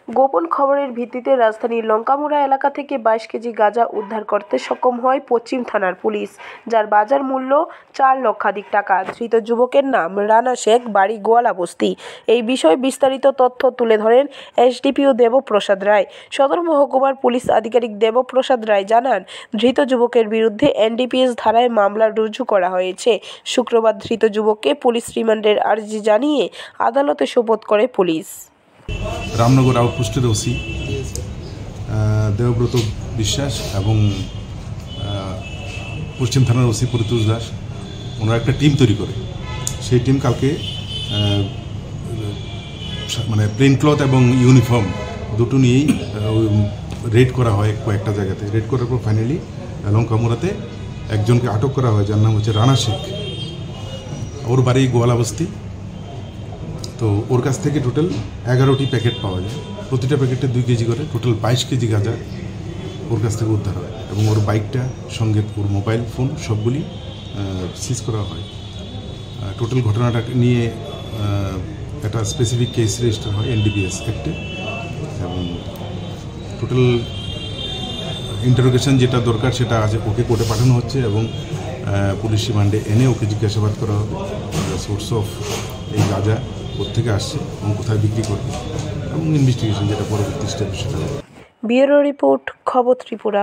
গোপন খবরের ভিত্তিতে রাজধানীর লঙ্কামুড়া এলাকা থেকে 22 কেজি গাঁজা উদ্ধার করতে সক্ষম হয় পশ্চিম থানার পুলিশ, যার বাজার মূল্য 4 লক্ষাধিক টাকা। ধৃত যুবকের নাম রানা শেখ, বাড়ি গোয়ালাবস্তি। এই বিষয়ে বিস্তারিত তথ্য তুলে ধরেন এসডিপিও দেবপ্রসাদ রায়। সদর মহকুমার পুলিশ আধিকারিক দেবপ্রসাদ রায় জানান, ধৃত যুবকের বিরুদ্ধে এনডিপিএস ধারায় মামলা রুজু করা হয়েছে। শুক্রবার ধৃত যুবককে পুলিশ রিমান্ডের আর্জি জানিয়ে আদালতে সোপর্দ করে পুলিশ। রামনগর আউটপোস্টের ওসি দেবব্রত বিশ্বাস এবং পশ্চিম থানার ওসি পরিতোষ দাস, ওনারা একটা টিম তৈরি করে। সেই টিম কালকে মানে প্লেন ক্লথ এবং ইউনিফর্ম দুটো নিয়েই রেড করা হয় কয়েকটা জায়গাতে। রেড করার পর ফাইনালি লঙ্কামুড়াতে একজনকে আটক করা হয়, যার নাম হচ্ছে রানা শেখ। ওর বাড়ি গোয়ালাবস্তি। তো ওর কাছ থেকে টোটাল 11টি প্যাকেট পাওয়া যায়, প্রতিটা প্যাকেটে 2 কেজি করে, টোটাল 22 কেজি গাঁজা ওর কাছ থেকে উদ্ধার হয়। এবং ওর বাইকটা সঙ্গে ওর মোবাইল ফোন সবগুলি সিজ করা হয়। টোটাল ঘটনাটা নিয়ে একটা স্পেসিফিক কেস রেজিস্টার হয় এনডিপিএস অ্যাক্টে, এবং টোটাল ইন্টারোগেশন যেটা দরকার সেটা আছে, ওকে কোর্টে পাঠানো হচ্ছে এবং পুলিশ রিমান্ডে এনে ওকে জিজ্ঞাসাবাদ করা হবে। সোর্স অফ এই গাঁজা কোথেকে আসছে এবং কোথায় বিক্রি করবে, এবং ইনভেস্টিগেশন যেটা পরবর্তী স্টেপ সেটা। ব্যুরো রিপোর্ট, খবর ত্রিপুরা।